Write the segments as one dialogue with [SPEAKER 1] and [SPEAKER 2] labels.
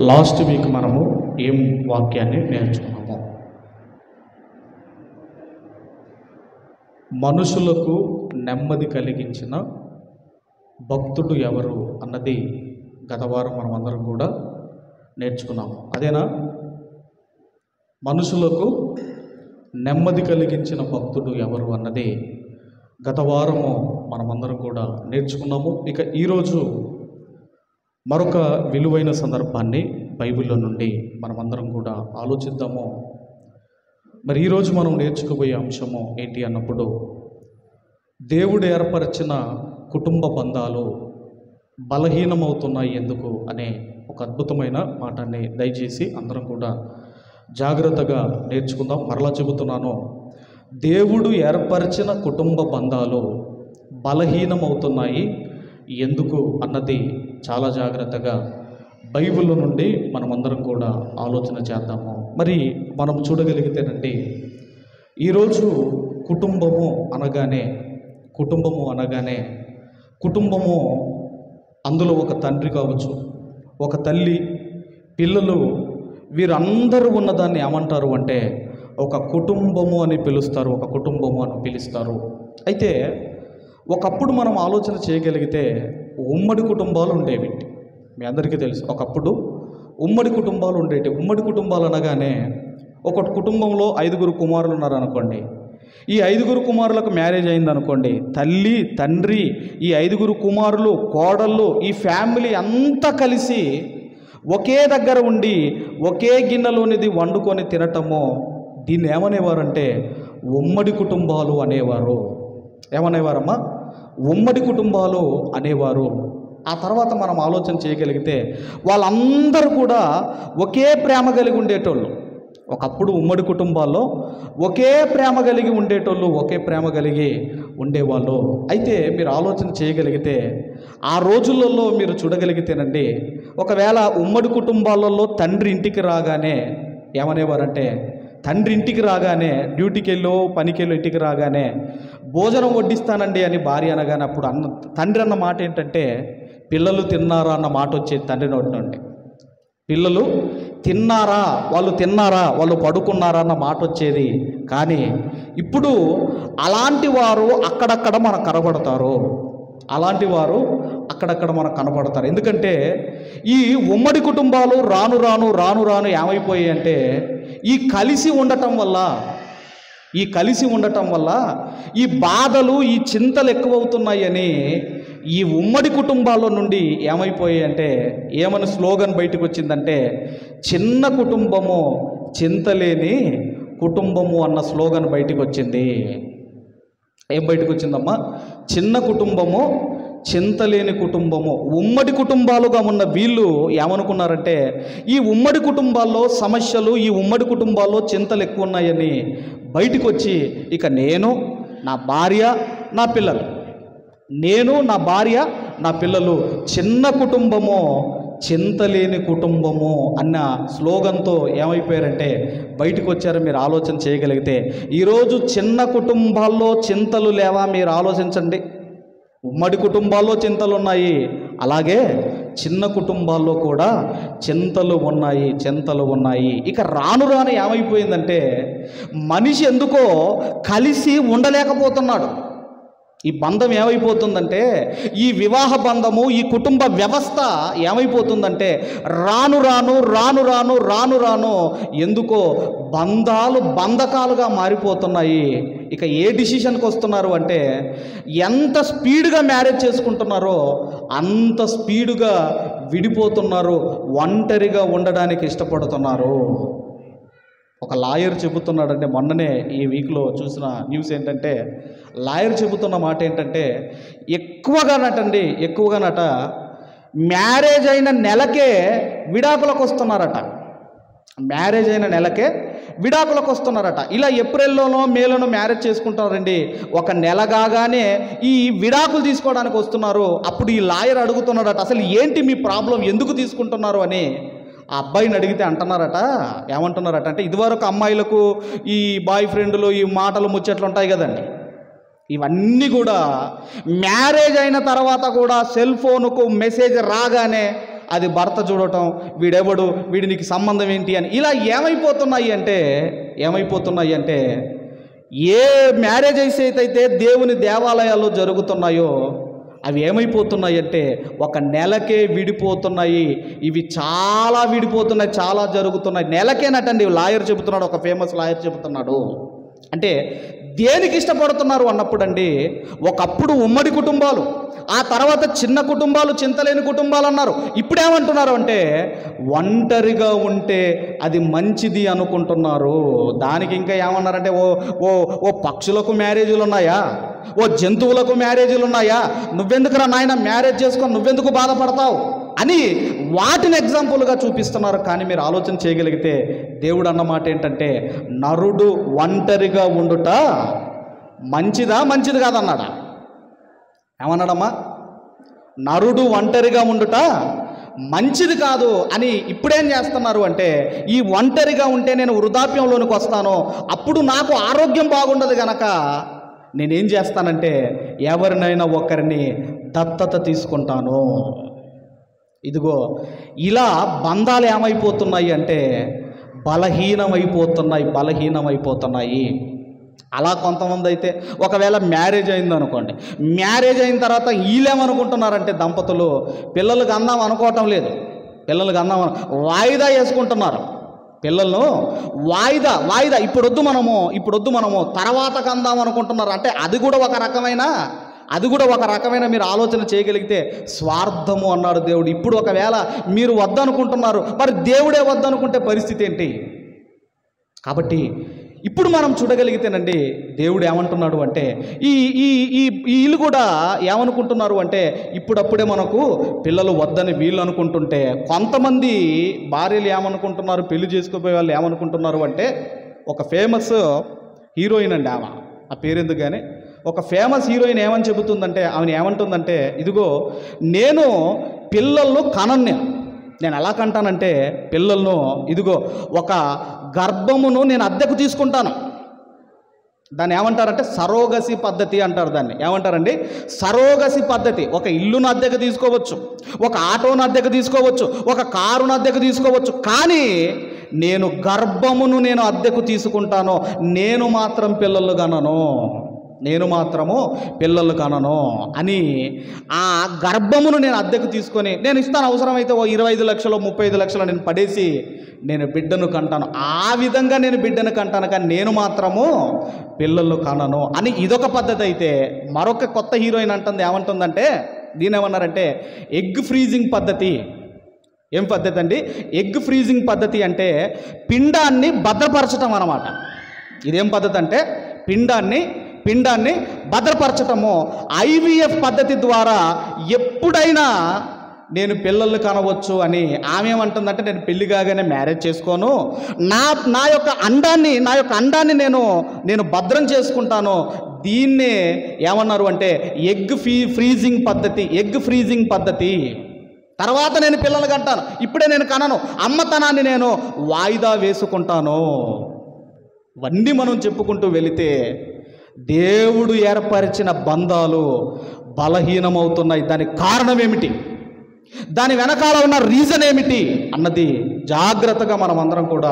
[SPEAKER 1] Last week మనము ఏం వాక్యాన్ని నేర్చుకున్నాము? మనుషులకు నెమ్మది కలిగించిన భక్తుడు ఎవరు అన్నది గత వారం మనమందరం కూడా నేర్చుకున్నాము. అదేనా? మనుషులకు నెమ్మది కలిగించిన భక్తుడు ఎవరు అన్నది గత వారము మనమందరం కూడా నేర్చుకున్నాము. ఇక ఈరోజు మరొక విలువైన సందర్భాన్ని బైబిల్లో నుండి మనమందరం కూడా ఆలోచిద్దాము. మరి ఈరోజు మనం నేర్చుకోబోయే అంశము ఏంటి అన్నప్పుడు, దేవుడు ఏర్పరిచిన కుటుంబ బంధాలు బలహీనమవుతున్నాయి ఎందుకు అనే ఒక అద్భుతమైన మాటని దయచేసి అందరం కూడా జాగ్రత్తగా నేర్చుకుందాం. మరలా చెబుతున్నాను, దేవుడు ఏర్పరిచిన కుటుంబ బంధాలు బలహీనమవుతున్నాయి ఎందుకు అన్నది చాలా జాగ్రత్తగా బైబిల్ నుండి మనమందరం కూడా ఆలోచన చేద్దాము. మరి మనం చూడగలిగితేనండి, ఈరోజు కుటుంబము అనగానే కుటుంబము అందులో ఒక తండ్రి కావచ్చు, ఒక తల్లి, పిల్లలు, వీరందరూ ఉన్నదాన్ని ఏమంటారు అంటే ఒక కుటుంబము అని పిలుస్తారు, ఒక కుటుంబము అని పిలుస్తారు. అయితే ఒకప్పుడు మనం ఆలోచన చేయగలిగితే ఉమ్మడి కుటుంబాలు ఉండేవి. మీ అందరికీ తెలుసు, ఒకప్పుడు ఉమ్మడి కుటుంబాలు ఉండేవి. ఉమ్మడి కుటుంబాలు అనగానే ఒక కుటుంబంలో 5 కుమారులు ఉన్నారనుకోండి. ఈ 5 కుమారులకు మ్యారేజ్ అయిందనుకోండి, తల్లి, తండ్రి, ఈ 5 కుమారులు, కోడళ్ళు, ఈ ఫ్యామిలీ అంతా కలిసి ఒకే దగ్గర ఉండి ఒకే గిన్నెలోనిది వండుకొని తినటము, దీన్ని ఏమనేవారంటే ఉమ్మడి కుటుంబాలు అనేవారు. ఏమనేవారమ్మా? ఉమ్మడి కుటుంబాలు అనేవారు. ఆ తర్వాత మనం ఆలోచన చేయగలిగితే వాళ్ళందరూ కూడా ఒకే ప్రేమ కలిగి ఉండేటోళ్ళు. ఒకప్పుడు ఉమ్మడి కుటుంబాల్లో ఒకే ప్రేమ కలిగి ఉండేటోళ్ళు, ఒకే ప్రేమ కలిగి ఉండేవాళ్ళు. అయితే మీరు ఆలోచన చేయగలిగితే ఆ రోజులలో మీరు చూడగలిగితేనండి, ఒకవేళ ఉమ్మడి కుటుంబాలలో తండ్రి ఇంటికి రాగానే ఏమనేవారంటే, తండ్రి ఇంటికి రాగానే డ్యూటీకి వెళ్ళో పనికి వెళ్ళో ఇంటికి రాగానే భోజనం వడ్డిస్తానండి అని భార్య అనగానే అప్పుడు తండ్రి అన్న మాట ఏంటంటే, పిల్లలు తిన్నారా అన్న మాట వచ్చేది తండ్రి నోటి నుండి. పిల్లలు తిన్నారా, వాళ్ళు పడుకున్నారా అన్న మాట వచ్చేది. కానీ ఇప్పుడు అలాంటి వారు అక్కడక్కడ మనకు కనబడతారు. ఎందుకంటే ఈ ఉమ్మడి కుటుంబాలు రాను రాను ఏమైపోయాయి అంటే, ఈ కలిసి ఉండటం వల్ల ఈ బాధలు, ఈ చింతలు ఎక్కువవుతున్నాయని ఈ ఉమ్మడి కుటుంబాల్లో నుండి ఏమైపోయాయి అంటే, ఏమని స్లోగన్ బయటకు వచ్చిందంటే, చిన్న కుటుంబము చింతలేని కుటుంబము అన్న స్లోగన్ బయటకు వచ్చింది. ఏం బయటకు వచ్చిందమ్మా? చిన్న కుటుంబము చింతలేని కుటుంబము. ఉమ్మడి కుటుంబాలుగా ఉన్న వీళ్ళు ఏమనుకున్నారంటే, ఈ ఉమ్మడి కుటుంబాల్లో సమస్యలు, ఈ ఉమ్మడి కుటుంబాల్లో చింతలు ఎక్కువ ఉన్నాయని బయటకు వచ్చి, ఇక నేను, నా భార్య, నా పిల్లలు చిన్న కుటుంబము చింతలేని కుటుంబము అన్న స్లోగన్తో ఏమైపోయారంటే బయటకు వచ్చారో మీరు ఆలోచన చేయగలిగితే, ఈరోజు చిన్న కుటుంబాల్లో చింతలు లేవా? మీరు ఆలోచించండి. ఉమ్మడి కుటుంబాల్లో చింతలు ఉన్నాయి, అలాగే చిన్న కుటుంబాల్లో కూడా చింతలు ఉన్నాయి. ఇక రాను ఏమైపోయిందంటే, మనిషి ఎందుకో కలిసి ఉండలేకపోతున్నాడు. ఈ బంధం ఏమైపోతుందంటే, ఈ వివాహ బంధము, ఈ కుటుంబ వ్యవస్థ ఏమైపోతుందంటే రాను ఎందుకో బంధాలు బంధకాలుగా మారిపోతున్నాయి. ఇక ఏ డిసిషన్కి వస్తున్నారు అంటే, ఎంత స్పీడ్గా మ్యారేజ్ చేసుకుంటున్నారో అంత స్పీడ్గా విడిపోతున్నారు, ఒంటరిగా ఉండడానికి ఇష్టపడుతున్నారు. ఒక లాయర్ చెబుతున్నాడంటే, మొన్ననే ఈ వీక్లో చూసిన న్యూస్ ఏంటంటే, లాయర్ చెబుతున్న మాట ఏంటంటే, ఎక్కువగానట మ్యారేజ్ అయిన నెలకే విడాకులకు వస్తున్నారట. ఇలా ఏప్రిల్లోనో మేలోనో మ్యారేజ్ చేసుకుంటారండి. ఒక నెల కాగానే ఈ విడాకులు తీసుకోవడానికి వస్తున్నారు. అప్పుడు ఈ లాయర్ అడుగుతున్నాడట, అసలు ఏంటి మీ ప్రాబ్లం, ఎందుకు తీసుకుంటున్నారు అని ఆ అబ్బాయిని అడిగితే ఏమంటున్నారట అంటే, ఇదివరకు అమ్మాయిలకు ఈ బాయ్ ఫ్రెండ్లు, ఈ మాటలు ముచ్చట్లు ఉంటాయి కదండి, ఇవన్నీ కూడా మ్యారేజ్ అయిన తర్వాత కూడా సెల్ ఫోన్కు మెసేజ్ రాగానే అది భర్త చూడటం, వీడెవడు, వీడి నీకు సంబంధం ఏంటి అని ఇలా ఏమైపోతున్నాయి అంటే ఏ మ్యారేజెస్ అయితే దేవుని దేవాలయాల్లో జరుగుతున్నాయో అవి ఏమైపోతున్నాయి అంటే ఒక నెలకే విడిపోతున్నాయి. ఇవి చాలా విడిపోతున్నాయి, చాలా జరుగుతున్నాయి. నెలకేనటండి. లాయర్ చెబుతున్నాడు, ఒక ఫేమస్ లాయర్ చెబుతున్నాడు. అంటే దేనికి ఇష్టపడుతున్నారు అన్నప్పుడు అండి, ఒకప్పుడు ఉమ్మడి కుటుంబాలు, ఆ తర్వాత చిన్న కుటుంబాలు, చింతలేని కుటుంబాలు అన్నారు. ఇప్పుడేమంటున్నారు అంటే ఒంటరిగా ఉంటే అది మంచిది అనుకుంటున్నారు. దానికి ఇంకా ఏమన్నారంటే ఓ పక్షులకు మ్యారేజీలు ఉన్నాయా, ఓ జంతువులకు మ్యారేజీలు ఉన్నాయా, నువ్వెందుకురా నాయన మ్యారేజ్ చేసుకొని నువ్వెందుకు బాధపడతావు అని వాటిని ఎగ్జాంపుల్గా చూపిస్తున్నారు. కానీ మీరు ఆలోచన చేయగలిగితే దేవుడు అన్నమాట ఏంటంటే నరుడు ఒంటరిగా ఉండుట మంచిది కాదన్నాడా? ఏమన్నాడమ్మా? నరుడు ఒంటరిగా ఉండుట మంచిది కాదు అని. ఇప్పుడేం చేస్తున్నారు అంటే ఈ ఒంటరిగా ఉంటే నేను వృద్ధాప్యంలోనికి వస్తాను, అప్పుడు నాకు ఆరోగ్యం బాగుండదు గనక నేనేం చేస్తానంటే ఎవరినైనా ఒకరిని దత్తత తీసుకుంటాను. ఇదిగో ఇలా బంధాలు ఏమైపోతున్నాయి అంటే బలహీనమైపోతున్నాయి. అలా కొంతమంది అయితే ఒకవేళ మ్యారేజ్ అయిందనుకోండి, మ్యారేజ్ అయిన తర్వాత వీళ్ళేమనుకుంటున్నారంటే దంపతులు పిల్లలకు అందాం అనుకోవటం లేదు, వాయిదా వేసుకుంటున్నారు. పిల్లలను వాయిదా ఇప్పుడొద్దు మనము తర్వాత కందాం అనుకుంటున్నారు. అంటే అది కూడా ఒక రకమైన మీరు ఆలోచన చేయగలిగితే స్వార్థము అన్నాడు దేవుడు. ఇప్పుడు ఒకవేళ మీరు వద్దనుకుంటున్నారు, మరి దేవుడే వద్దనుకుంటే పరిస్థితి ఏంటి? కాబట్టి ఇప్పుడు మనం చూడగలిగితేనండి దేవుడు ఏమంటున్నాడు అంటే వీళ్ళు కూడా ఏమనుకుంటున్నారు అంటే ఇప్పుడప్పుడే మనకు పిల్లలు వద్దని వీళ్ళు అనుకుంటుంటే, కొంతమంది భార్యలు ఏమనుకుంటున్నారు, పెళ్లి చేసుకోపోయే వాళ్ళు ఏమనుకుంటున్నారు అంటే ఒక ఫేమస్ హీరోయిన్ అండి, ఆ పేరెందుకు కానీ ఒక ఫేమస్ హీరోయిన్ ఏమని చెబుతుందంటే, ఆమె ఏమంటుందంటే ఇదిగో నేను పిల్లలను కనను, నేను ఎలా కంటానంటే పిల్లలను ఇదిగో ఒక గర్భమును నేను అద్దెకు తీసుకుంటాను. దాన్ని ఏమంటారంటే సరోగసి పద్ధతి అంటారు. దాన్ని ఏమంటారండి? సరోగసి పద్ధతి. ఒక ఇల్లును అద్దెకు తీసుకోవచ్చు, ఒక ఆటోను అద్దెకు తీసుకోవచ్చు, ఒక కారును అద్దెకు తీసుకోవచ్చు, కానీ నేను గర్భమును నేను అద్దెకు తీసుకుంటాను, నేను మాత్రం పిల్లలు కనను అని ఆ గర్భమును నేను అద్దెకు తీసుకొని నేను ఇస్తాను. అవసరమైతే ఓ 25 లక్షలు 35 లక్షలు నేను పడేసి నేను బిడ్డను కంటాను. ఆ విధంగా నేను బిడ్డను కంటాను, కానీ నేను మాత్రము పిల్లలు కనను అని ఇదొక పద్ధతి. అయితే మరొక కొత్త హీరోయిన్ ఏమంటుందంటే దీని ఏమన్నారంటే ఎగ్ ఫ్రీజింగ్ పద్ధతి. ఏం పద్ధతి అండి? ఎగ్ ఫ్రీజింగ్ పద్ధతి అంటే పిండాన్ని భద్రపరచటం అన్నమాట. ఇదేం పద్ధతి అంటే పిండాన్ని భద్రపరచటము. ఐవీఎఫ్ పద్ధతి ద్వారా ఎప్పుడైనా నేను పిల్లల్ని కనవచ్చు అని ఆమె ఏమంటుందంటే నేను పెళ్లి కాగానే మ్యారేజ్ చేసుకోను, నా యొక్క అండాన్ని నేను భద్రం చేసుకుంటాను. దీన్నే ఏమన్నారు అంటే ఎగ్ ఫ్రీజింగ్ పద్ధతి. తర్వాత నేను పిల్లలు కంటాను, ఇప్పుడే నేను కనను, అమ్మతనాన్ని నేను వాయిదా వేసుకుంటాను. ఇవన్నీ మనం చెప్పుకుంటూ వెళితే దేవుడు ఏర్పరిచిన బంధాలు బలహీనమవుతున్నాయి. దానికి కారణం ఏమిటి, దాని వెనకాల ఉన్న రీజన్ ఏమిటి అన్నది జాగ్రత్తగా మనం అందరం కూడా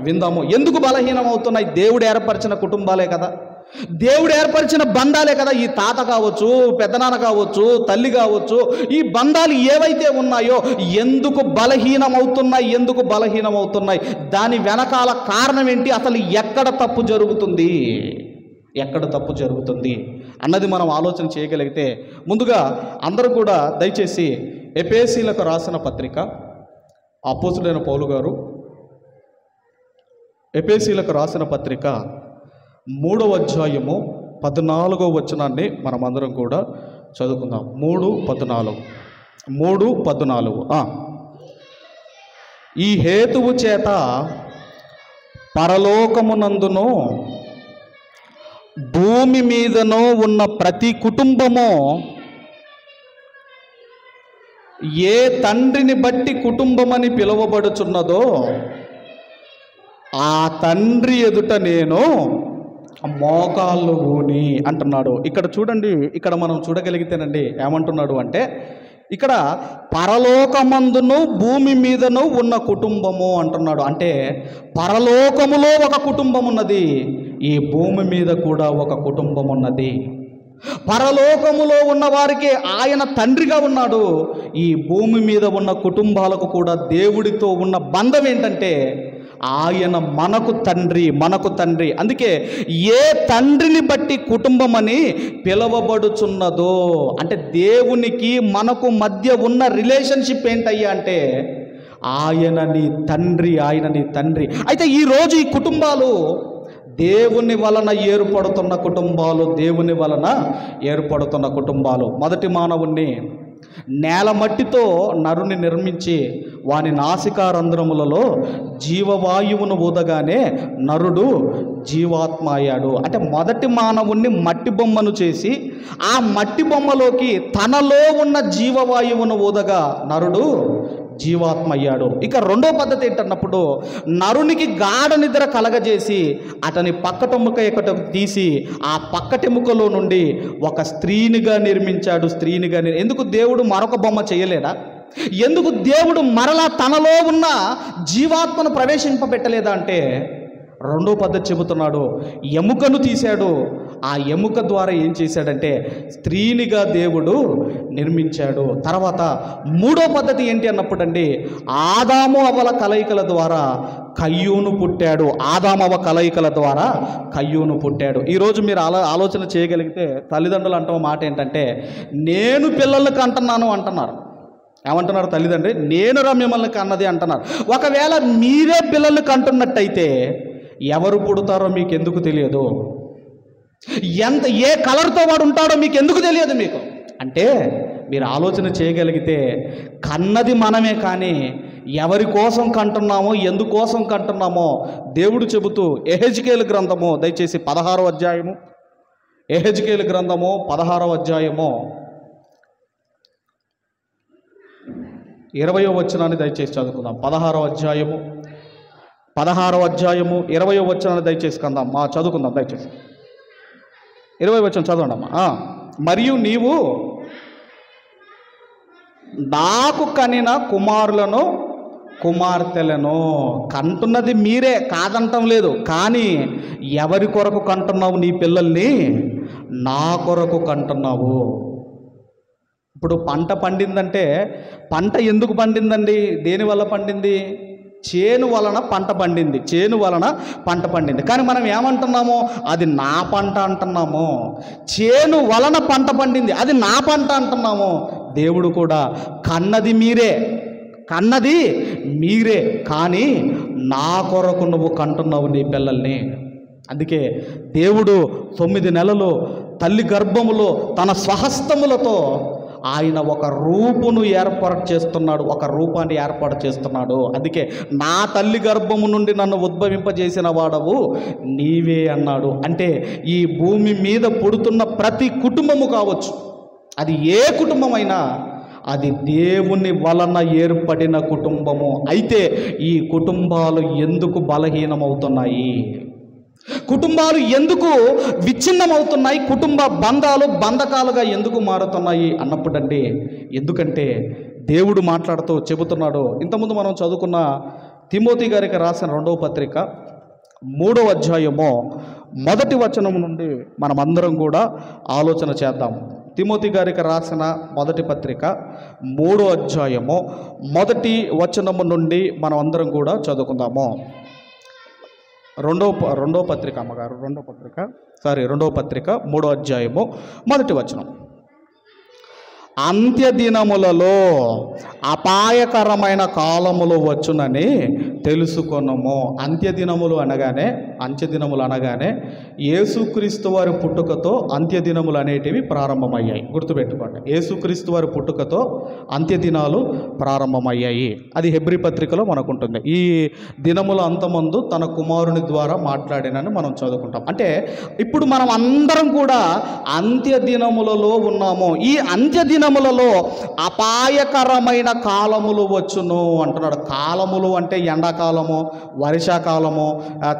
[SPEAKER 1] విందాము. ఎందుకు బలహీనమవుతున్నాయి? దేవుడు ఏర్పరిచిన కుటుంబాలే కదా, దేవుడు ఏర్పరిచిన బంధాలే కదా. ఈ తాత కావచ్చు, పెద్దనాన్న కావచ్చు, తల్లి కావచ్చు, ఈ బంధాలు ఏవైతే ఉన్నాయో ఎందుకు బలహీనమవుతున్నాయి? దాని వెనకాల కారణం ఏంటి? అసలు ఎక్కడ తప్పు జరుగుతుంది అన్నది మనం ఆలోచన చేయగలిగితే, ముందుగా అందరూ కూడా దయచేసి ఎఫెసీయులకు రాసిన పత్రిక, అపోస్తలుడైన పౌలు గారు ఎఫెసీయులకు రాసిన పత్రిక 3వ అధ్యాయము 14వ వచనాన్ని మనమందరం కూడా చదువుకుందాం. 3:14 ఈ హేతువు చేత పరలోకమునందును భూమి మీదనో ఉన్న ప్రతి కుటుంబము ఏ తండ్రిని బట్టి కుటుంబమని పిలువబడుచున్నదో ఆ తండ్రి ఎదుట నేను మోకాళ్ళు ఊని అంటున్నాడు. ఇక్కడ చూడండి, ఇక్కడ మనం చూడగలిగితేనండి ఏమంటున్నాడు అంటే ఇక్కడ పరలోకమందును భూమి మీదను ఉన్న కుటుంబము అంటున్నాడు. అంటే పరలోకములో ఒక కుటుంబం ఉన్నది, ఈ భూమి మీద కూడా ఒక కుటుంబం ఉన్నది. పరలోకములో ఉన్న వారికి ఆయన తండ్రిగా ఉన్నాడు. ఈ భూమి మీద ఉన్న కుటుంబాలకు కూడా దేవుడితో ఉన్న బంధం ఏంటంటే ఆయన మనకు తండ్రి. అందుకే ఏ తండ్రిని బట్టి కుటుంబం అని పిలవబడుచున్నదో, అంటే దేవునికి మనకు మధ్య ఉన్న రిలేషన్షిప్ ఏంటయ్యా అంటే ఆయన నీ తండ్రి. అయితే ఈరోజు ఈ కుటుంబాలు దేవుని వలన ఏర్పడుతున్న కుటుంబాలు. మొదటి మానవుణ్ణి నేల మట్టితో నరుని నిర్మించి వాని నాసికారంధ్రములలో జీవవాయువును ఊదగానే నరుడు జీవాత్మ అయ్యాడు. అంటే మొదటి మానవుణ్ణి మట్టి బొమ్మను చేసి ఆ మట్టి బొమ్మలోకి తనలో ఉన్న జీవవాయువును ఊదగా నరుడు జీవాత్మ అయ్యాడు. ఇక రెండో పద్ధతి ఏంటన్నప్పుడు నరునికి గాఢ నిద్ర కలగజేసి అతని పక్కటెముక ఎక్కటకు తీసి ఆ పక్కటెముకలో నుండి ఒక స్త్రీనిగా నిర్మించాడు. ఎందుకు దేవుడు మరొక బొమ్మ చేయలేదా? ఎందుకు దేవుడు మరలా తనలో ఉన్న జీవాత్మను ప్రవేశింపబెట్టలేదా అంటే రెండో పద్ధతి చెబుతున్నాడు. ఎముకను తీశాడు, ఆ ఎముక ద్వారా ఏం చేశాడంటే స్త్రీనిగా దేవుడు నిర్మించాడు. తర్వాత మూడో పద్ధతి ఏంటి అన్నప్పుడండి ఆదాము అవ్వల కలయికల ద్వారా కయ్యూను పుట్టాడు. ఈరోజు మీరు ఆలోచన చేయగలిగితే తల్లిదండ్రులు అంటున్న మాట ఏంటంటే నేను పిల్లల్ని కంటున్నాను అంటున్నారు. ఏమంటున్నారు తల్లిదండ్రి? నేనురా మిమ్మల్ని కన్నది అంటున్నారు. ఒకవేళ మీరే పిల్లల్ని కంటున్నట్టయితే ఎవరు పుడతారో మీకు ఎందుకు తెలియదు? ఏ కలర్తో వాడు ఉంటాడో మీకు ఎందుకు తెలియదు? మీకు అంటే మీరు ఆలోచన చేయగలిగితే కన్నది మనమే, కానీ ఎవరి కోసం కంటున్నామో ఎందుకోసం కంటున్నామో దేవుడు చెబుతూ యెహెజ్కేలు గ్రంథము దయచేసి 16వ అధ్యాయము, యెహెజ్కేలు గ్రంథము 16వ అధ్యాయము 20వ వచనాన్ని దయచేసి చదువుకుందాం. 16వ అధ్యాయము 20వ వచనాన్ని దయచేసి చదువుకుందాం. దయచేసి 20వ వచనం చదవండి అమ్మా. మరియు నీవు నాకు కనిన కుమారులను కుమార్తెలను కంటున్నది మీరే, కాదంటం లేదు, కానీ ఎవరి కొరకు కంటున్నావు? నీ పిల్లల్ని నా కొరకు కంటున్నావు. ఇప్పుడు పంట పండిందంటే పంట ఎందుకు పండిందండి? దేనివల్ల పండింది? చేను వలన పంట పండింది. కానీ మనం ఏమంటున్నాము? అది నా పంట అంటున్నాము. చేను వలన పంట పండింది, అది నా పంట అంటున్నాము. దేవుడు కూడా కన్నది మీరే, కానీ నా కొరకు నువ్వు కంటున్నావు నీ పిల్లల్ని. అందుకే దేవుడు 9 నెలలు తల్లి గర్భములో తన స్వహస్తములతో ఆయన ఒక రూపాన్ని ఏర్పాటు చేస్తున్నాడు. అందుకే నా తల్లి గర్భము నుండి నన్ను ఉద్భవింపజేసిన వాడవు నీవే అన్నాడు. అంటే ఈ భూమి మీద పుడుతున్న ప్రతి కుటుంబము కావచ్చు, అది ఏ కుటుంబమైనా అది దేవుని వలన ఏర్పడిన కుటుంబము. అయితే ఈ కుటుంబాలు ఎందుకు బలహీనమవుతున్నాయి? కుటుంబాలు ఎందుకు విచ్ఛిన్నమవుతున్నాయి? కుటుంబ బంధాలు బంధకాలుగా ఎందుకు మారుతున్నాయి అన్నప్పుడండి, ఎందుకంటే దేవుడు మాట్లాడుతూ చెబుతున్నాడు. ఇంతకుముందు మనం చదువుకున్న తిమోతి గారికి రాసిన 2వ పత్రిక 3వ అధ్యాయము 1వ వచనం నుండి మనం అందరం కూడా ఆలోచన చేద్దాం. తిమోతి గారికి రాసిన 1వ పత్రిక 3వ అధ్యాయము 1వ వచనము నుండి మనం అందరం కూడా చదువుకుందాము. రెండవ పత్రిక 3వ అధ్యాయము 1వ వచనం. అంత్యదినములలో అపాయకరమైన కాలములు వచ్చునని తెలుసుకొనుము. అంత్యదినములు అనగానే యేసుక్రీస్తు వారి పుట్టుకతో అంత్యదినములు అనేటివి ప్రారంభమయ్యాయి. గుర్తుపెట్టుకోండి, యేసుక్రీస్తు వారి పుట్టుకతో అంత్యదినాలు ప్రారంభమయ్యాయి. అది హెబ్రీ పత్రికలో మనకుంటుంది. ఈ దినముల అంతమందు తన కుమారుని ద్వారా మాట్లాడినని మనం చదువుకుంటాం. అంటే ఇప్పుడు మనం అందరం కూడా అంత్యదినములలో ఉన్నాము. ఈ అంత్యదినములలో అపాయకరమైన కాలములు వచ్చును అంటున్నాడు. కాలములు అంటే ఎండాకాలము, వర్షాకాలము,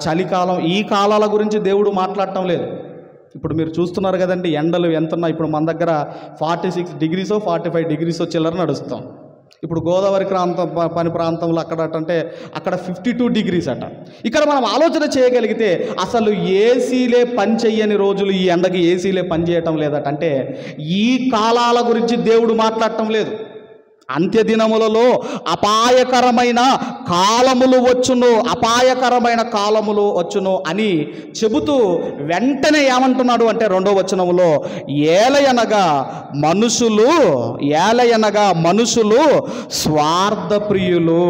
[SPEAKER 1] చలికాలం, ఈ కాలాల గురించి దేవుడు మాట్లాడటం లేదు. ఇప్పుడు మీరు చూస్తున్నారు కదండి, ఎండలు ఎంతున్నా. ఇప్పుడు మన దగ్గర 46 డిగ్రీసో 45 డిగ్రీసో చిల్లర నడుస్తాం. ఇప్పుడు గోదావరి పని ప్రాంతంలో అంటే అక్కడ 52 డిగ్రీస్ అట. ఇక్కడ మనం ఆలోచన చేయగలిగితే అసలు ఏసీలే పని చెయ్యని రోజులు, ఈ ఎండకి ఏసీలే పని చేయటం లేదట. అంటే ఈ కాలాల గురించి దేవుడు మాట్లాడటం లేదు. అంత్యదినములలో అపాయకరమైన కాలములు వచ్చును అని చెబుతూ వెంటనే ఏమంటున్నాడు అంటే 2వ వచనములో, ఏలయనగా మనుషులు స్వార్థప్రియులు.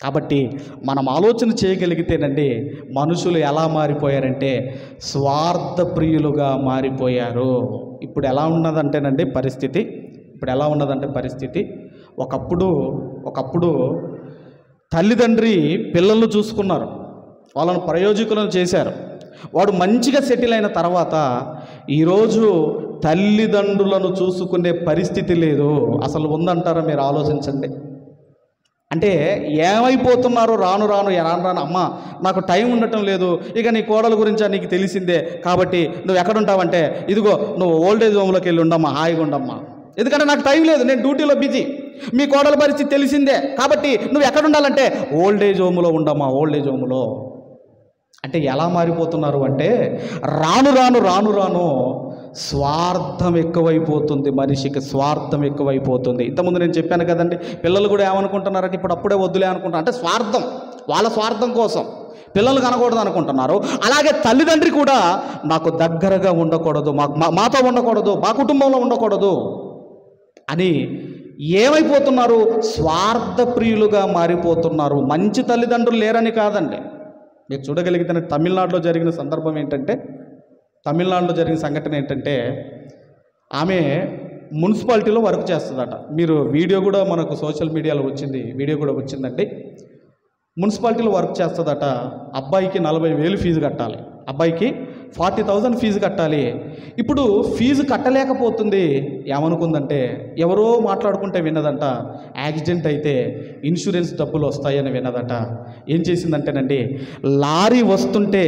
[SPEAKER 1] కాబట్టి మనం ఆలోచన చేయగలిగితేనండి, మనుషులు ఎలా మారిపోయారంటే స్వార్థప్రియులుగా మారిపోయారు. ఇప్పుడు ఎలా ఉన్నదంటే పరిస్థితి ఒకప్పుడు తల్లిదండ్రి పిల్లలను చూసుకున్నారు, వాళ్ళను ప్రయోజకులను చేశారు. వాడు మంచిగా సెటిల్ అయిన తర్వాత ఈరోజు తల్లిదండ్రులను చూసుకునే పరిస్థితి లేదు. అసలు ఉందంటారా? మీరు ఆలోచించండి. అంటే ఏమైపోతున్నారో రాను అమ్మ నాకు టైం ఉండటం లేదు, ఇక నీ కోడల గురించి నీకు తెలిసిందే కాబట్టి నువ్వు ఎక్కడుంటావంటే, ఇదిగో నువ్వు ఓల్డేజ్ హోమ్లోకి వెళ్ళి ఉండమ్మా, హాయిగా ఉండమ్మా, ఎందుకంటే నాకు టైం లేదు, నేను డ్యూటీలో బిజీ, మీ కోడల పరిస్థితి తెలిసిందే కాబట్టి నువ్వు ఎక్కడ ఉండాలంటే ఓల్డేజ్ హోమ్లో ఉండమ్మా, ఓల్డేజ్ హోమ్లో. అంటే ఎలా మారిపోతున్నారు అంటే రాను స్వార్థం ఎక్కువైపోతుంది, మనిషికి స్వార్థం ఎక్కువైపోతుంది. ఇంతకుముందు నేను చెప్పాను కదండి, పిల్లలు కూడా ఏమనుకుంటున్నారంటే అప్పుడే వద్దులే అనుకుంటారు. అంటే స్వార్థం, వాళ్ళ స్వార్థం కోసం పిల్లలు కనకూడదు అనుకుంటున్నారు. అలాగే తల్లిదండ్రి కూడా నాకు దగ్గరగా ఉండకూడదు, మాతో ఉండకూడదు, మా కుటుంబంలో ఉండకూడదు అని ఏమైపోతున్నారు? స్వార్థప్రియులుగా మారిపోతున్నారు. మంచి తల్లిదండ్రులు లేరని కాదండి. మీరు చూడగలిగితే తమిళనాడులో జరిగిన సంఘటన ఏంటంటే ఆమె మున్సిపాలిటీలో వర్క్ చేస్తుందట. మీరు వీడియో కూడా మనకు సోషల్ మీడియాలో వచ్చిందండి. మున్సిపాలిటీలో వర్క్ చేస్తుందట. అబ్బాయికి 40,000 ఫీజు కట్టాలి, అబ్బాయికి 40,000 ఫీజు కట్టాలి. ఇప్పుడు ఫీజు కట్టలేకపోతుంది. ఏమనుకుందంటే, ఎవరో మాట్లాడుకుంటే విన్నదంట, యాక్సిడెంట్ అయితే ఇన్సూరెన్స్ డబ్బులు వస్తాయని విన్నదట. ఏం చేసిందంటేనండి, లారీ వస్తుంటే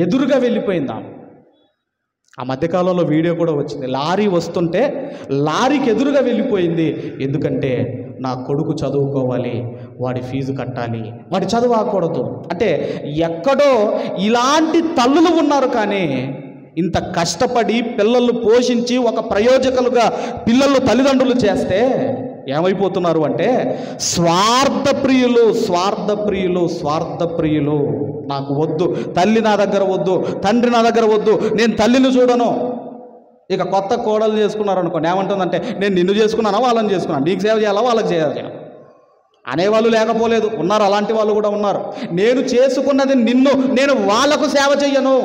[SPEAKER 1] ఎదురుగా వెళ్ళిపోయిందా. ఆ మధ్యకాలంలో వీడియో కూడా వచ్చింది. లారీ వస్తుంటే లారీకి ఎదురుగా వెళ్ళిపోయింది. ఎందుకంటే నా కొడుకు చదువుకోవాలి, వాడి ఫీజు కట్టాలి, వాడి చదువు ఆకూడదు. అంటే ఎక్కడో ఇలాంటి తల్లులు ఉన్నారు. కానీ ఇంత కష్టపడి పిల్లలు పోషించి ఒక ప్రయోజకులుగా పిల్లలు తల్లిదండ్రులు చేస్తే ఏమైపోతున్నారు అంటే స్వార్థప్రియులు. నాకు వద్దు, తల్లి నా దగ్గర వద్దు, తండ్రి నా దగ్గర వద్దు, నేను తల్లిని చూడను. ఇక కొత్త కోడలు చేసుకున్నారు అనుకోండి, ఏమంటుందంటే నేను నిన్ను చేసుకున్నానా వాళ్ళని చేసుకున్నాను, నీకు సేవ చేయాలా వాళ్ళకి చేయాలి అనేవాళ్ళు లేకపోలేదు, ఉన్నారు, అలాంటి వాళ్ళు కూడా ఉన్నారు. నేను చేసుకున్నది నిన్ను, నేను వాళ్ళకు సేవ చెయ్యను,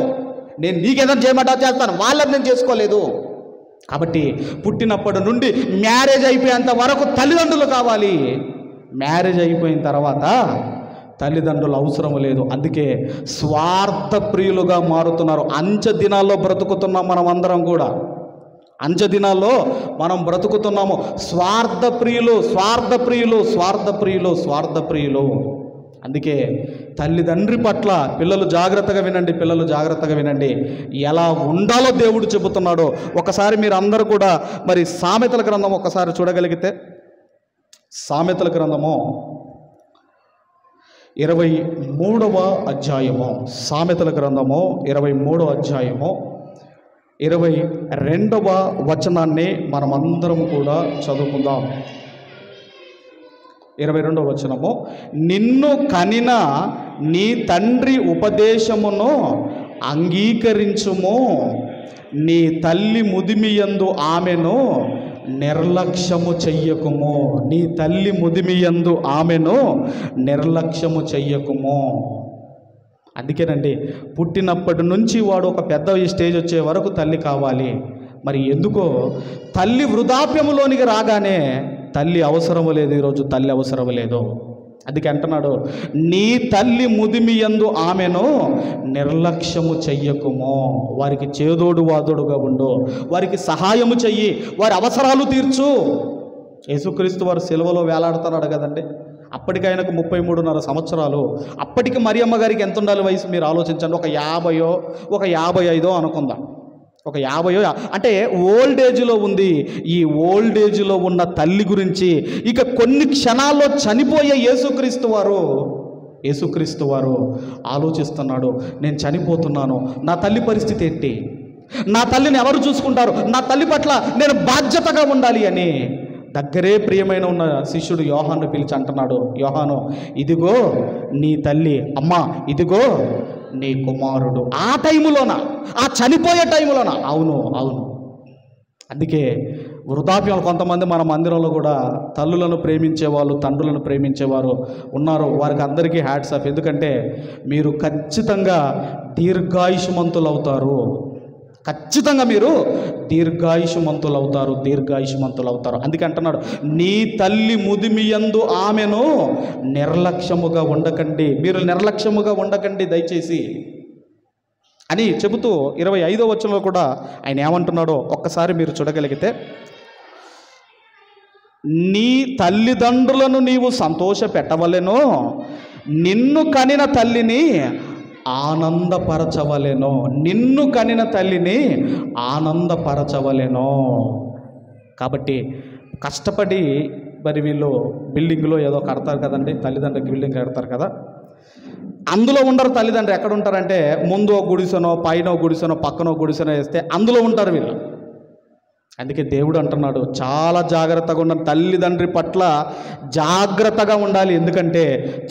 [SPEAKER 1] నేను నీకేదైనా చేయమంటా చేస్తాను, వాళ్ళని నేను చేసుకోలేదు. కాబట్టి పుట్టినప్పటి నుండి మ్యారేజ్ అయిపోయేంత వరకు తల్లిదండ్రులు కావాలి, మ్యారేజ్ అయిపోయిన తర్వాత తల్లిదండ్రులు అవసరం లేదు. అందుకే స్వార్థప్రియులుగా మారుతున్నారు. అంచె దినాల్లో బ్రతుకుతున్నాం మనం అందరం కూడా, అంచె దినాల్లో మనం బ్రతుకుతున్నాము. స్వార్థప్రియులు. అందుకే తల్లిదండ్రి పట్ల పిల్లలు జాగ్రత్తగా వినండి, ఎలా ఉండాలో దేవుడు చెబుతున్నాడో. ఒకసారి మీరు అందరూ కూడా మరి సామెతల గ్రంథం ఒకసారి చూడగలిగితే, సామెతల గ్రంథము 23వ అధ్యాయము, సామెతల గ్రంథము 23వ అధ్యాయము 22వ వచనాన్ని మనమందరం కూడా చదువుకుందాం. 22వ వచనము, నిన్ను కనిన నీ తండ్రి ఉపదేశమును అంగీకరించుము, నీ తల్లి ముదిమియందు ఆమెను నిర్లక్ష్యము చెయ్యకుము. నీ తల్లి ముదిమియందు ఆమెను నిర్లక్ష్యము చెయ్యకుము. అందుకేనండి, పుట్టినప్పటి నుంచి వాడు ఒక పెద్ద స్టేజ్ వచ్చే వరకు తల్లి కావాలి. మరి ఎందుకో తల్లి వృద్ధాప్యములోనికి రాగానే తల్లి అవసరము లేదు, ఈరోజు తల్లి అవసరం లేదు. అందుకే అంటున్నాడు, నీ తల్లి ముదిమియందు ఆమెను నిర్లక్ష్యము చెయ్యకుము. వారికి చేదోడు వాదోడుగా ఉండు, వారికి సహాయము చెయ్యి, వారి అవసరాలు తీర్చు. యేసుక్రీస్తు వారు సిలువలో వేలాడుతున్నాడు కదండి, అప్పటికి ఆయనకు 33.5 సంవత్సరాలు. అప్పటికి మరియమ్మ గారికి ఎంత ఉండాలి వయసు మీరు ఆలోచించండి. ఒక 50 ఒక 55 అనుకుందాం. ఒక 50 అంటే ఓల్డ్ ఏజ్లో ఉంది. ఈ ఓల్డ్ ఏజ్లో ఉన్న తల్లి గురించి ఇక కొన్ని క్షణాల్లో చనిపోయే యేసుక్రీస్తు వారు ఆలోచిస్తున్నాడు. నేను చనిపోతున్నాను, నా తల్లి పరిస్థితి ఏంటి, నా తల్లిని ఎవరు చూసుకుంటారు, నా తల్లి పట్ల నేను బాధ్యతగా ఉండాలి అని దగ్గరే ప్రియమైన ఉన్న శిష్యుడు యోహాను పిలిచి అంటున్నాడు, యోహాను ఇదిగో నీ తల్లి, అమ్మా ఇదిగో నీ కుమారుడు. ఆ టైములోన, ఆ చనిపోయే టైములోన. అవును. అందుకే వృద్ధాప్యం కొంతమంది మన మందిరంలో కూడా తల్లులను ప్రేమించేవాళ్ళు, తండ్రులను ప్రేమించేవారు ఉన్నారు. వారికి అందరికీ హ్యాట్స్ ఆఫ్. ఎందుకంటే మీరు ఖచ్చితంగా దీర్ఘాయుష్మంతులు అవుతారు. ఖచ్చితంగా మీరు దీర్ఘాయుష్మంతులు అవుతారు. అందుకే అంటున్నాడు, నీ తల్లి ముదిమియందు ఆమెను నిర్లక్ష్యముగా ఉండకండి, మీరు నిర్లక్ష్యముగా ఉండకండి దయచేసి అని చెబుతూ 25వ వచనంలో కూడా ఆయన ఏమంటున్నాడో ఒక్కసారి మీరు చూడగలిగితే, నీ తల్లిదండ్రులను నీవు సంతోష పెట్టవలెను, నిన్ను కనిన తల్లిని ఆనందపరచవలెను. కాబట్టి కష్టపడి మరి వీళ్ళు బిల్డింగ్లో ఏదో కడతారు కదండి, తల్లిదండ్రులకి బిల్డింగ్ కడతారు కదా, అందులో ఉండరు తల్లిదండ్రులు. ఎక్కడ ఉంటారంటే ముందు ఒక గుడిసెనో, పైన ఒక గుడిసెనో, పక్కన ఒక గుడిసెనో వేస్తే అందులో ఉంటారు వీళ్ళు. అందుకే దేవుడు అంటున్నాడు, చాలా జాగ్రత్తగా ఉండాలి, తల్లిదండ్రి పట్ల జాగ్రత్తగా ఉండాలి. ఎందుకంటే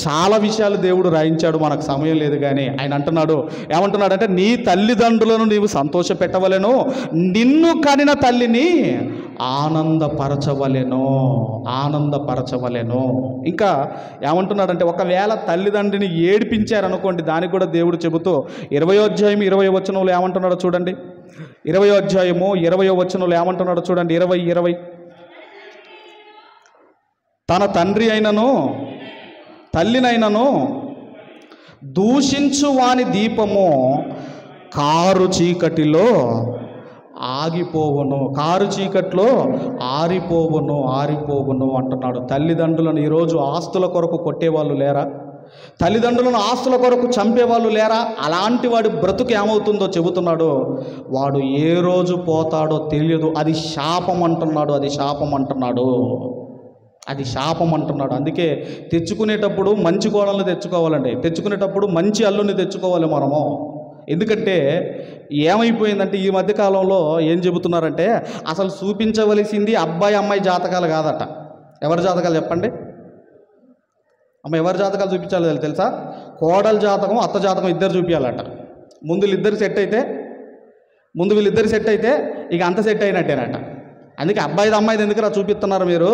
[SPEAKER 1] చాలా విషయాలు దేవుడు రాయించాడు, మనకు సమయం లేదు. కానీ ఆయన అంటున్నాడు, ఏమంటున్నాడంటే నీ తల్లిదండ్రులను నీవు సంతోష పెట్టవలెను, నిన్ను కనిన తల్లిని ఆనందపరచవలెను. ఇంకా ఏమంటున్నాడంటే ఒకవేళ తల్లిదండ్రిని ఏడిపించారనుకోండి, దానికి కూడా దేవుడు చెబుతూ 20వ అధ్యాయం 20వ వచనంలో ఏమంటున్నాడో చూడండి. 20వ అధ్యాయము 20వ వచనంలో ఏమంటున్నాడో చూడండి. 20 తన తండ్రి అయినను తల్లినైనను దూషించు వాని దీపము కారు చీకటిలో ఆగిపోవును, కారు చీకట్లో ఆరిపోవును అంటున్నాడు. తల్లిదండ్రులను ఈరోజు ఆస్తుల కొరకు కొట్టేవాళ్ళు లేరా? తల్లిదండ్రులను ఆస్తుల కొరకు చంపేవాళ్ళు లేరా? అలాంటి వాడి బ్రతుకు ఏమవుతుందో చెబుతున్నాడు. వాడు ఏ రోజు పోతాడో తెలియదు. అది శాపం అంటున్నాడు. అందుకే తెచ్చుకునేటప్పుడు మంచి కోడలను తెచ్చుకోవాలండి, తెచ్చుకునేటప్పుడు మంచి అల్లుని తెచ్చుకోవాలి మనము. ఎందుకంటే ఏమైపోయిందంటే ఈ మధ్యకాలంలో ఏం చెబుతున్నారంటే అసలు చూపించవలసింది అబ్బాయి అమ్మాయి జాతకాలు కాదట. ఎవరి జాతకాలు చెప్పండి అమ్మ, ఎవరి జాతకాలు చూపించాలో తెలుసా? కోడల జాతకం, అత్త జాతకం ఇద్దరు చూపించాలట. ముందు వీళ్ళిద్దరు సెట్ అయితే ఇక అంత సెట్ అయినట్టేనట. అందుకే అబ్బాయిది అమ్మాయిది ఎందుకురా చూపిస్తున్నారు మీరు?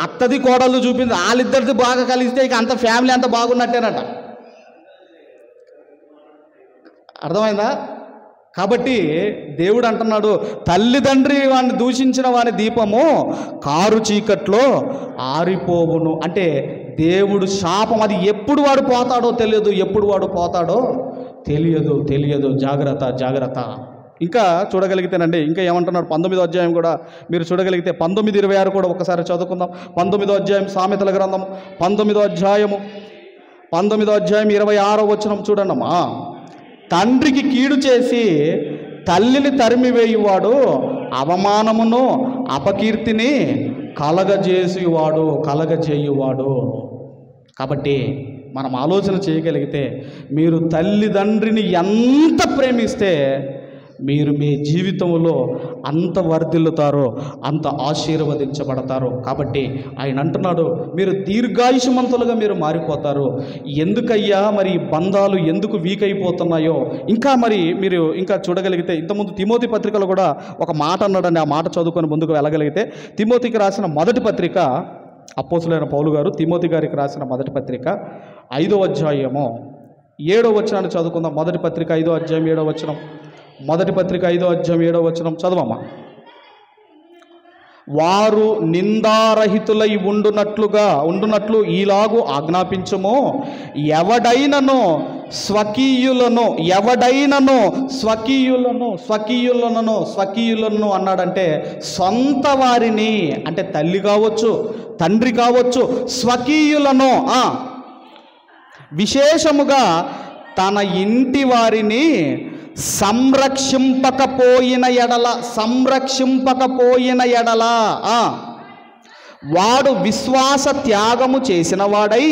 [SPEAKER 1] అత్తది కోడలు చూపించి వాళ్ళిద్దరిది బాగా కలిస్తే ఇక అంత ఫ్యామిలీ అంత బాగున్నట్టేనట. అర్థమైందా? కాబట్టి దేవుడు అంటున్నాడు, తల్లిదండ్రి వాడిని దూషించిన వాని దీపము కారు చీకట్లో ఆరిపోవును. అంటే దేవుడు శాపం, అది ఎప్పుడు వాడు పోతాడో తెలియదు. జాగ్రత్త. ఇంకా చూడగలిగితేనండి, ఇంకా ఏమంటున్నాడు 19వ అధ్యాయం కూడా మీరు చూడగలిగితే 19:26 కూడా ఒకసారి చదువుకుందాం. 19వ అధ్యాయం సామెతల గ్రంథం 19వ అధ్యాయం 26వ వచనం చూడండమ్మా. తండ్రికి కీడు చేసి తల్లిని తరిమివేయువాడు అవమానమును అపకీర్తిని కలగజేయువాడు. కాబట్టి మనం ఆలోచన చేయగలిగితే మీరు తల్లిదండ్రిని ఎంత ప్రేమిస్తే మీరు మీ జీవితంలో అంత వర్ధిల్లుతారో, అంత ఆశీర్వదించబడతారు. కాబట్టి ఆయన అంటున్నాడు, మీరు దీర్ఘాయుష్మంతులుగా మీరు మారిపోతారు. ఎందుకయ్యా మరి బంధాలు ఎందుకు వీక్ అయిపోతున్నాయో ఇంకా మరి మీరు ఇంకా చూడగలిగితే, ఇంతకుముందు తిమోతి పత్రికలో కూడా ఒక మాట అన్నాడండి. ఆ మాట చదువుకొని ముందుకు వెళ్ళగలిగితే, తిమోతికి రాసిన మొదటి పత్రిక, అపోస్తులైన పౌలు గారు తిమోతి గారికి రాసిన మొదటి పత్రిక 5వ అధ్యాయము 7వ వచనాన్ని చదువుకుందాం. మొదటి పత్రిక 5వ అధ్యాయం 7వ వచనం. మొదటి పత్రిక 5వ అధ్యాయం 7వ వచనం చదవమ్మా. వారు నిందారహితులై ఉండునట్లు ఈలాగు ఆజ్ఞాపించుము, ఎవడైనను స్వకీయులను అన్నాడంటే సొంత వారిని, అంటే తల్లి కావచ్చు, తండ్రి కావచ్చు, స్వకీయులను విశేషముగా తన ఇంటి వారిని సంరక్షింపకపోయిన ఎడల వాడు విశ్వాస త్యాగము చేసిన వాడై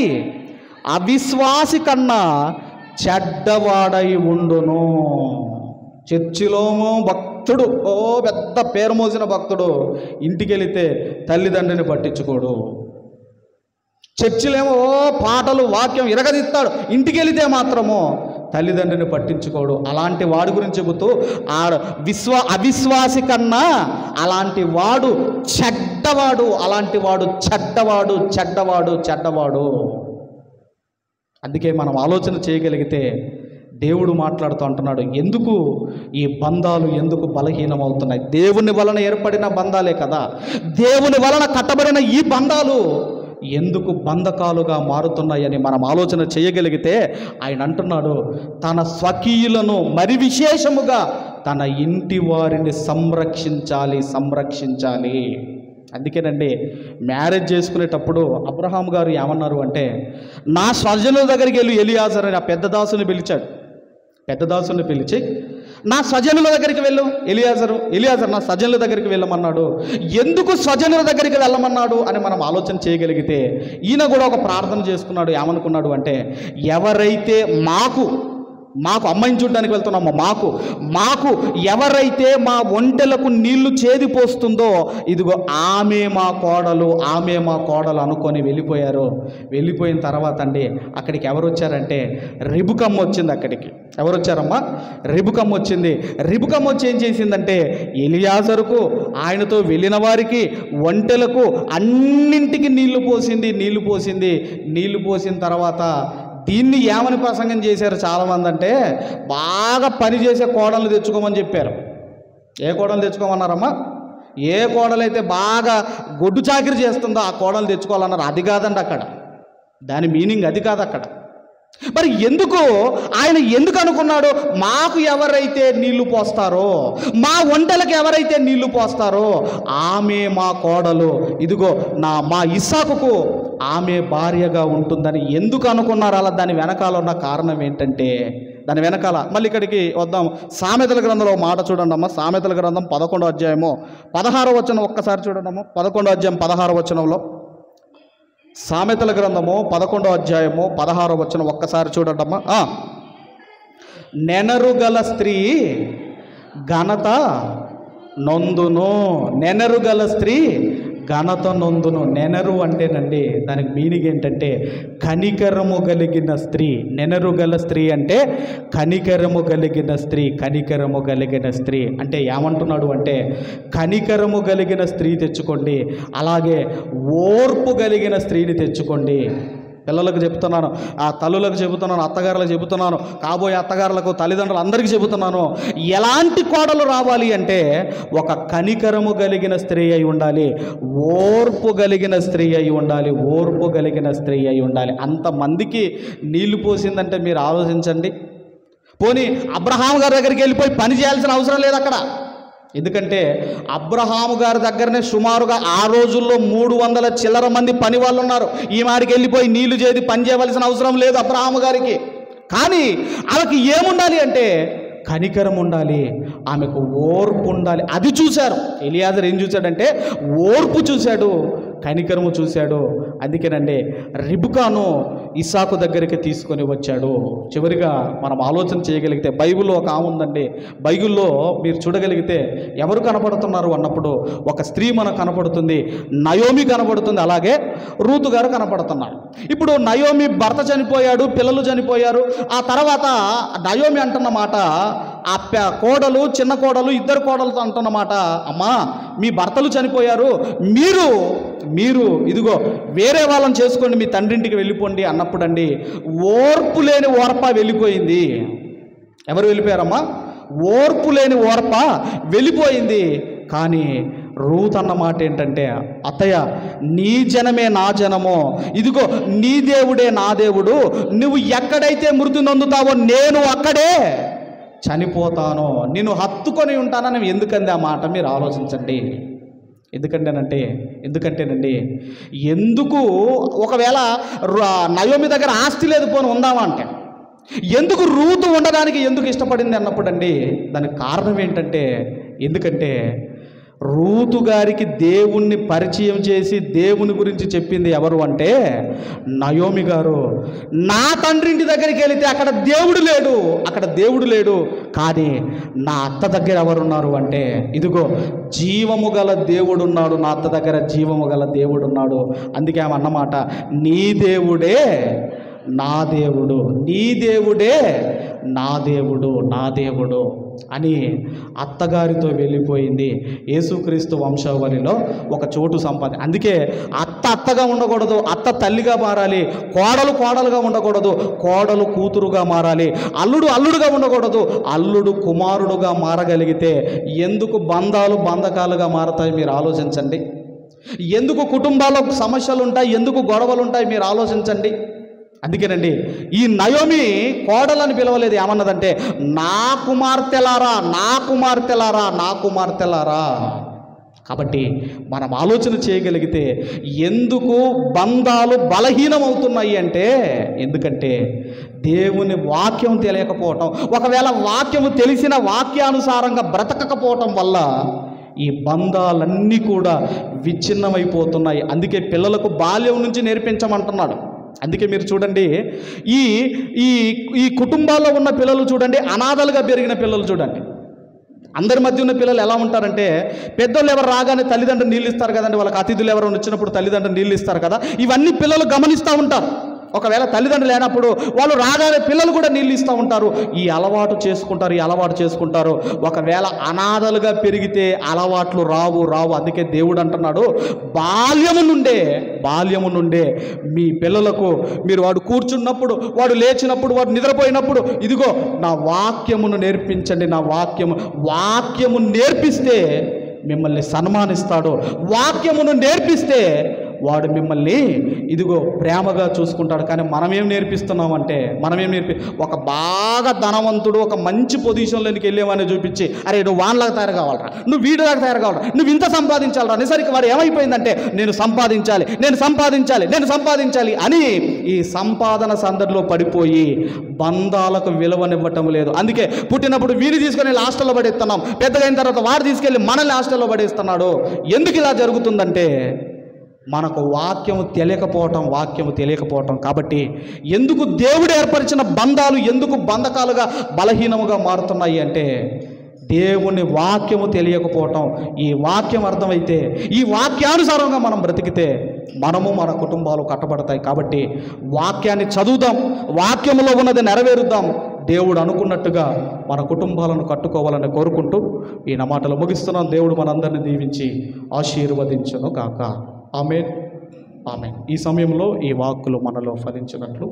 [SPEAKER 1] అవిశ్వాసి కన్నా చెడ్డవాడై ఉండును. చర్చిలోమో భక్తుడు, పెద్ద పేరు మోసిన భక్తుడు, ఇంటికి వెళితే తల్లిదండ్రిని పట్టించుకోడు. చర్చిలేమో పాటలు వాక్యం ఇరగదిస్తాడు, ఇంటికి వెళితే మాత్రము తల్లిదండ్రిని పట్టించుకోడు. అలాంటి వాడి గురించి చెబుతూ అవిశ్వాసి కన్నా అలాంటి వాడు చెడ్డవాడు, అలాంటి వాడు చెడ్డవాడు చెడ్డవాడు చెడ్డవాడు. అందుకే మనం ఆలోచన చేయగలిగితే దేవుడు మాట్లాడుతూ అంటున్నాడు, ఎందుకు ఈ బంధాలు ఎందుకు బలహీనమవుతున్నాయి? దేవుని వలన ఏర్పడిన బంధాలే కదా, దేవుని వలన కట్టబడిన ఈ బంధాలు ఎందుకు బంధకాలుగా మారుతున్నాయని మనం ఆలోచన చేయగలిగితే ఆయన అంటున్నాడు, తన స్వకీయులను మరి విశేషముగా తన ఇంటి వారిని సంరక్షించాలి. అందుకేనండి మ్యారేజ్ చేసుకునేటప్పుడు అబ్రహాం గారు ఏమన్నారు అంటే, నా స్వజనుల దగ్గరికి వెళ్ళి ఎలియాజర్ అని ఆ పెద్ద దాసుని పిలిచి నా స్వజనుల దగ్గరికి వెళ్ళు. ఎలియాజర్ నా స్వజనుల దగ్గరికి వెళ్ళమన్నాడు. ఎందుకు స్వజనుల దగ్గరికి వెళ్ళమన్నాడు అని మనం ఆలోచన చేయగలిగితే ఈయన కూడా ఒక ప్రార్థన చేసుకున్నాడు. ఏమనుకున్నాడు అంటే, ఎవరైతే మాకు అమ్మాయిని చూడడానికి వెళ్తున్నామో మాకు ఎవరైతే మా ఒంటెలకు నీళ్లు చేదిపోస్తుందో, ఇదిగో ఆమె మా కోడలు అనుకొని వెళ్ళిపోయిన తర్వాత అండి అక్కడికి ఎవరు వచ్చారంటే రిబుకమ్మ వచ్చింది. అక్కడికి ఎవరు వచ్చారమ్మా? రిబుకమ్మ వచ్చింది. రిబుకమ్మ వచ్చి ఏం చేసిందంటే ఎలియాజరుకు, ఆయనతో వెళ్ళిన వారికి, ఒంటెలకు అన్నింటికి నీళ్లు పోసిన తర్వాత దీన్ని ఏమని ప్రసంగం చేశారు చాలామంది అంటే, బాగా పనిచేసే కోడలు తెచ్చుకోమని చెప్పారు. ఏ కోడలు తెచ్చుకోమన్నారమ్మా? ఏ కోడలైతే బాగా గొడ్డు చాకిరి చేస్తుందో ఆ కోడలు తెచ్చుకోవాలన్నారు. అది కాదండి అక్కడ, దాని మీనింగ్ అది కాదు అక్కడ. మరి ఆయన ఎందుకు అనుకున్నాడు, మాకు ఎవరైతే నీళ్లు పోస్తారో, మా ఒంటెలకు ఎవరైతే నీళ్లు పోస్తారో ఆమె మా కోడలు, ఇదిగో మా ఇస్సాకుకు ఆమె భార్యగా ఉంటుందని ఎందుకు అనుకున్నారు? అలా దాని వెనకాల ఉన్న కారణం ఏంటంటే, దాని వెనకాల మళ్ళీ ఇక్కడికి వద్దాం. సామెతల గ్రంథంలో మాట చూడండి అమ్మ. సామెతల గ్రంథం 11వ అధ్యాయము 16వ వచనం ఒక్కసారి చూడండి అమ్మ. 11వ అధ్యాయం 16వ వచనంలో, సామెతల గ్రంథము 11వ అధ్యాయము 16వ వచనం ఒక్కసారి చూడండి అమ్మ. నెనరు గల స్త్రీ ఘనత నొందును. నెనరు అంటేనండి దానికి మీనింగ్ ఏంటంటే కనికరము కలిగిన స్త్రీ. నెనరు గల స్త్రీ అంటే కనికరము కలిగిన స్త్రీ అంటే ఏమంటున్నాడు అంటే, కనికరము కలిగిన స్త్రీ తెచ్చుకోండి, అలాగే ఓర్పు కలిగిన స్త్రీని తెచ్చుకోండి. పిల్లలకు చెబుతున్నాను, ఆ తల్లులకు చెబుతున్నాను, అత్తగారులకు చెబుతున్నాను, కాబోయే అత్తగారులకు, తల్లిదండ్రులు అందరికీ చెబుతున్నాను, ఎలాంటి కోడలు రావాలి అంటే ఒక కనికరము కలిగిన స్త్రీ అయి ఉండాలి, ఓర్పు కలిగిన స్త్రీ అయి ఉండాలి. అంతమందికి నీళ్లు పోసిందంటే మీరు ఆలోచించండి. పోనీ అబ్రహాం గారి దగ్గరికి వెళ్ళిపోయి పని చేయాల్సిన అవసరం లేదు అక్కడ. ఎందుకంటే అబ్రహాము గారి దగ్గరనే సుమారుగా ఆ రోజుల్లో 300 చిల్లర మంది పని వాళ్ళు ఉన్నారు. ఈ మారికి వెళ్ళిపోయి నీళ్లు చేసి పని చేయవలసిన అవసరం లేదు అబ్రహాము గారికి. కానీ ఆమెకి ఏముండాలి అంటే కనికరం ఉండాలి, ఆమెకు ఓర్పు ఉండాలి. అది చూశారు. ఎలియాజర్ ఏం చూశాడంటే ఓర్పు చూశాడు, కనికరము చూశాడు. అందుకేనండి రిబుకాను ఇస్సాకు దగ్గరికి తీసుకొని వచ్చాడు. చివరిగా మనం ఆలోచన చేయగలిగితే బైబిల్లో ఒక ఆమె ఉందండి. బైబిల్లో మీరు చూడగలిగితే ఎవరు కనపడుతున్నారు అన్నప్పుడు ఒక స్త్రీ మనకు కనపడుతుంది, నయోమి కనపడుతుంది, అలాగే రూతు గారు కనపడుతున్నారు. ఇప్పుడు నయోమి భర్త చనిపోయాడు, పిల్లలు చనిపోయారు. ఆ తర్వాత నయోమి అంటున్న మాట, ఆ కోడలు, చిన్న కోడలు, ఇద్దరు కోడలతో అంటున్నమాట, అమ్మా మీ భర్తలు చనిపోయారు, మీరు ఇదిగో వేరే వాళ్ళని చేసుకోండి, మీ తండ్రింటికి వెళ్ళిపోండి అన్నప్పుడు అండి ఓర్పు లేని ఓర్ప వెళ్ళిపోయింది. ఎవరు వెళ్ళిపోయారమ్మా? ఓర్పు లేని ఓర్ప వెళ్ళిపోయింది. కానీ రూత్ అన్న మాట ఏంటంటే, అత్తయ్య నీ జనమే నా జనమో, ఇదిగో నీ దేవుడే నా దేవుడు, నువ్వు ఎక్కడైతే మృతి నొందుతావో నేను అక్కడే చనిపోతాను, నిన్ను హత్తుకొని ఉంటానని ఎందుకంది ఆ మాట మీరు ఆలోచించండి. ఎందుకంటేనండి ఎందుకు ఒకవేళ నయోమి దగ్గర ఆస్తి లేదు పోని ఉందామా అంటే ఎందుకు రూతు ఉండడానికి ఎందుకు ఇష్టపడింది అన్నప్పుడు అండి దానికి కారణం ఏంటంటే ఎందుకంటే రూతు గారికి దేవుణ్ణి పరిచయం చేసి దేవుని గురించి చెప్పింది ఎవరు అంటే నయోమి గారు. నా తండ్రి ఇంటి దగ్గరికి వెళితే అక్కడ దేవుడు లేడు కానీ నా అత్త దగ్గర ఎవరున్నారు అంటే ఇదిగో జీవము గల దేవుడు ఉన్నాడు, నా అత్త దగ్గర జీవము గల దేవుడు ఉన్నాడు. అందుకే ఆమె అన్నమాట, నీ దేవుడే నా దేవుడు, నీ దేవుడే నా దేవుడు అని అత్తగారితో వెళ్ళిపోయింది. యేసుక్రీస్తు వంశావళిలో ఒక చోటు అందుకే అత్తగా ఉండకూడదు, అత్త తల్లిగా మారాలి, కోడలుగా ఉండకూడదు, కోడలు కూతురుగా మారాలి, అల్లుడుగా ఉండకూడదు, అల్లుడు కుమారుడుగా మారగలిగితే ఎందుకు బంధకాలుగా మారతాయి మీరు ఆలోచించండి. ఎందుకు కుటుంబాల్లో సమస్యలు ఉంటాయి, ఎందుకు గొడవలు ఉంటాయి మీరు ఆలోచించండి. అందుకేనండి ఈ నయోమి కోడలని పిలవలేదు, ఏమన్నదంటే నా కుమార్తెలారా. కాబట్టి మనం ఆలోచన చేయగలిగితే ఎందుకు బంధాలు బలహీనమవుతున్నాయి అంటే ఎందుకంటే దేవుని వాక్యం తెలియకపోవటం, ఒకవేళ వాక్యము తెలిసిన వాక్యానుసారంగా బ్రతకకపోవటం వల్ల ఈ బంధాలన్నీ కూడా విచ్ఛిన్నమైపోతున్నాయి. అందుకే పిల్లలకు బాల్యం నుంచి నేర్పించమంటున్నాడు. అందుకే మీరు చూడండి ఈ ఈ కుటుంబాల్లో ఉన్న పిల్లలు చూడండి, అనాథలుగా పెరిగిన పిల్లలు చూడండి. అందరి మధ్య ఉన్న పిల్లలు ఎలా ఉంటారంటే పెద్దోళ్ళు ఎవరు రాగానే తల్లిదండ్రులు నీళ్ళు ఇస్తారు కదండి, వాళ్ళకి అతిథులు ఎవరైనా వచ్చినప్పుడు తల్లిదండ్రులు నీళ్ళు ఇస్తారు కదా, ఇవన్నీ పిల్లలు గమనిస్తూ ఉంటారు. ఒకవేళ తల్లిదండ్రులు లేనప్పుడు వాళ్ళు రాగానే పిల్లలు కూడా నీళ్ళు ఇస్తూ ఉంటారు. ఈ అలవాటు చేసుకుంటారు. ఒకవేళ అనాథలుగా పెరిగితే అలవాట్లు రావు. అందుకే దేవుడు అంటున్నాడు, బాల్యము నుండే మీ పిల్లలకు మీరు వాడు కూర్చున్నప్పుడు, వాడు లేచినప్పుడు, వాడు నిద్రపోయినప్పుడు ఇదిగో నా వాక్యమును నేర్పించండి. నా వాక్యము నేర్పిస్తే మిమ్మల్ని సన్మానిస్తాడు. వాక్యమును నేర్పిస్తే వాడు మిమ్మల్ని ఇదిగో ప్రేమగా చూసుకుంటాడు. కానీ మనమేం నేర్పిస్తున్నామంటే ఒక బాగా ధనవంతుడు ఒక మంచి పొజిషన్లోనికి వెళ్ళేవాడిని చూపించి అరే నువ్వు వాన్లాగా తయారు కావాలరా, నువ్వు వీడిలాగా తయారు కావాలరా, నువ్వు ఇంత సంపాదించాలరా అనేసరికి వాడు ఏమైపోయిందంటే నేను సంపాదించాలి అని ఈ సంపాదన సందడిలో పడిపోయి బంధాలకు విలువనివ్వటం లేదు. అందుకే పుట్టినప్పుడు వీడిని తీసుకొని హాస్టల్లో పడేస్తున్నాం, పెద్దగా అయిన తర్వాత వాడు తీసుకెళ్ళి మనల్ని హాస్టల్లో పడేస్తున్నాడు. ఎందుకు ఇలా జరుగుతుందంటే మనకు వాక్యము తెలియకపోవటం. కాబట్టి ఎందుకు దేవుడు ఏర్పరిచిన బంధాలు ఎందుకు బంధకాలుగా బలహీనముగా మారుతున్నాయి అంటే దేవుని వాక్యము తెలియకపోవటం. ఈ వాక్యం అర్థమైతే, ఈ వాక్యానుసారంగా మనం బ్రతికితే మనము మన కుటుంబాలు కట్టబడతాయి. కాబట్టి వాక్యాన్ని చదువుదాం, వాక్యములో ఉన్నది నెరవేరుద్దాం, దేవుడు అనుకున్నట్టుగా మన కుటుంబాలను కట్టుకోవాలని కోరుకుంటూ ఈ నా మాటలు ముగిస్తున్నాం. దేవుడు మనందరినీ దీవించి ఆశీర్వదించును గాక. ఆమేన్. ఈ సమయంలో ఈ వాక్కులు మనలో ఫలించినట్లు